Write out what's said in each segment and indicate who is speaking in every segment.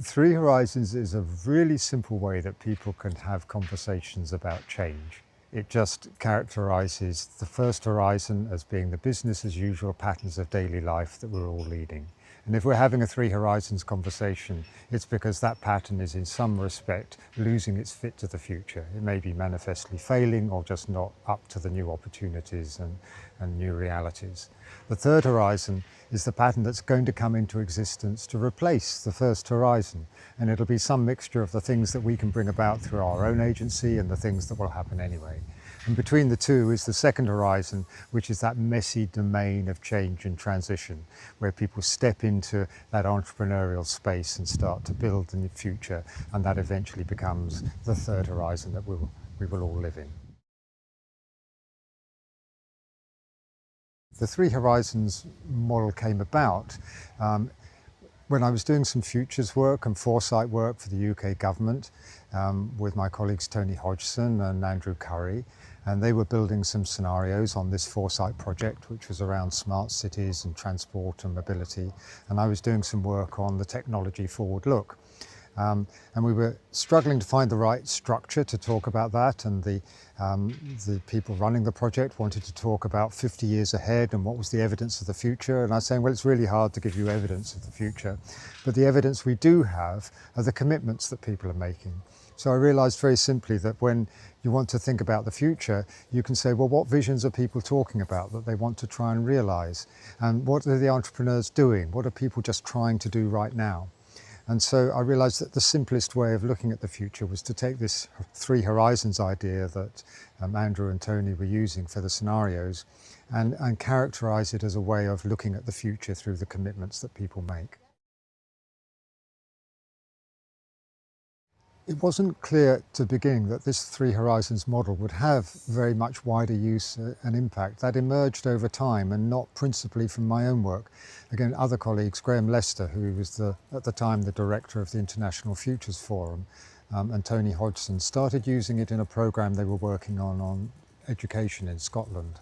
Speaker 1: Three Horizons is a really simple way that people can have conversations about change. It just characterises the first horizon as being the business as usual patterns of daily life that we're all leading. And if we're having a Three Horizons conversation, it's because that pattern is in some respect losing its fit to the future. It may be manifestly failing or just not up to the new opportunities and new realities. The third horizon is the pattern that's going to come into existence to replace the first horizon. And it'll be some mixture of the things that we can bring about through our own agency and the things that will happen anyway. And between the two is the second horizon, which is that messy domain of change and transition, where people step into that entrepreneurial space and start to build the future, and that eventually becomes the third horizon that we will all live in. The Three Horizons model came about when I was doing some futures work and foresight work for the UK government with my colleagues Tony Hodgson and Andrew Curry, and they were building some scenarios on this foresight project, which was around smart cities and transport and mobility, and I was doing some work on the technology forward look. And we were struggling to find the right structure to talk about that, and the people running the project wanted to talk about 50 years ahead and what was the evidence of the future. And I was saying, well, it's really hard to give you evidence of the future, but the evidence we do have are the commitments that people are making. So I realised very simply that when you want to think about the future, you can say, well, what visions are people talking about that they want to try and realise? And what are the entrepreneurs doing? What are people just trying to do right now? And so I realised that the simplest way of looking at the future was to take this Three Horizons idea that Andrew and Tony were using for the scenarios and characterise it as a way of looking at the future through the commitments that people make. It wasn't clear to the beginning that this Three Horizons model would have very much wider use and impact. That emerged over time and not principally from my own work. Again, other colleagues, Graham Lester, who was at the time the director of the International Futures Forum, and Tony Hodgson, started using it in a programme they were working on education in Scotland,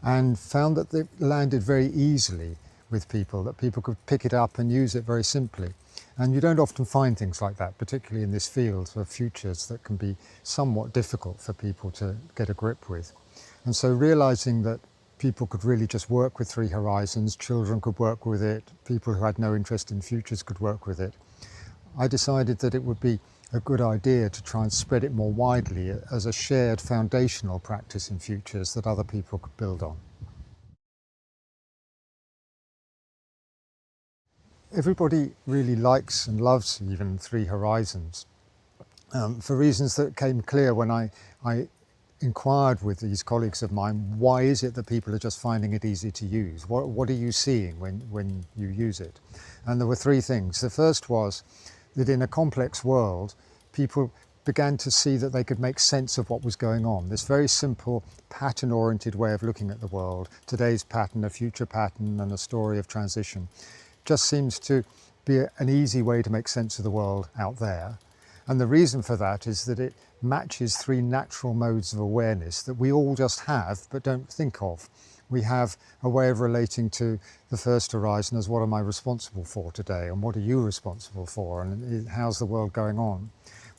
Speaker 1: and found that it landed very easily with people, that people could pick it up and use it very simply. And you don't often find things like that, particularly in this field of futures that can be somewhat difficult for people to get a grip with. And so realising that people could really just work with Three Horizons, children could work with it, people who had no interest in futures could work with it, I decided that it would be a good idea to try and spread it more widely as a shared foundational practice in futures that other people could build on. Everybody really likes and loves even Three Horizons for reasons that came clear when I inquired with these colleagues of mine, why is it that people are just finding it easy to use? What are you seeing when you use it? And there were three things. The first was that in a complex world, people began to see that they could make sense of what was going on. This very simple pattern-oriented way of looking at the world, today's pattern, a future pattern, and a story of transition, just seems to be an easy way to make sense of the world out there. And the reason for that is that it matches three natural modes of awareness that we all just have but don't think of. We have a way of relating to the first horizon as what am I responsible for today, and what are you responsible for, and how's the world going on?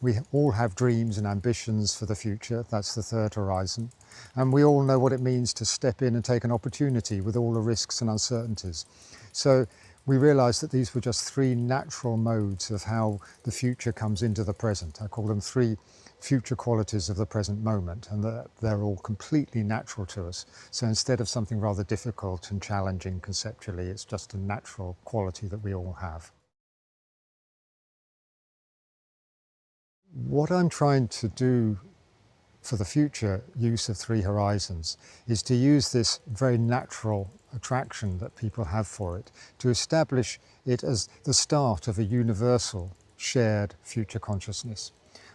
Speaker 1: We all have dreams and ambitions for the future, that's the third horizon. And we all know what it means to step in and take an opportunity with all the risks and uncertainties. So we realised that these were just three natural modes of how the future comes into the present. I call them three future qualities of the present moment, and that they're all completely natural to us. So instead of something rather difficult and challenging conceptually, it's just a natural quality that we all have. What I'm trying to do for the future use of Three Horizons is to use this very natural attraction that people have for it to establish it as the start of a universal shared future consciousness.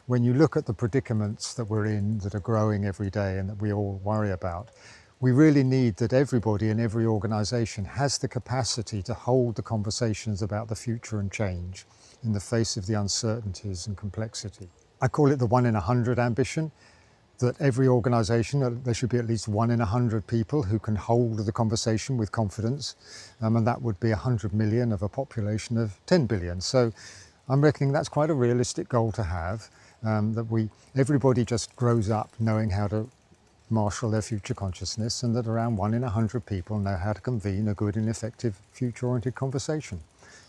Speaker 1: When you look at the predicaments that we're in, that are growing every day and that we all worry about, we really need that everybody in every organisation has the capacity to hold the conversations about the future and change in the face of the uncertainties and complexity. I call it the 1 in 100 ambition. that every organisation, there should be at least 1 in 100 people who can hold the conversation with confidence, and that would be 100 million of a population of 10 billion. So I'm reckoning that's quite a realistic goal to have, that everybody just grows up knowing how to marshal their future consciousness, and that around 1 in 100 people know how to convene a good and effective future-oriented conversation.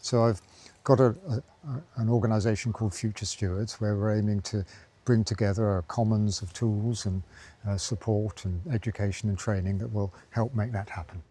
Speaker 1: So I've got an organisation called Future Stewards, where we're aiming to bring together a commons of tools and support and education and training that will help make that happen.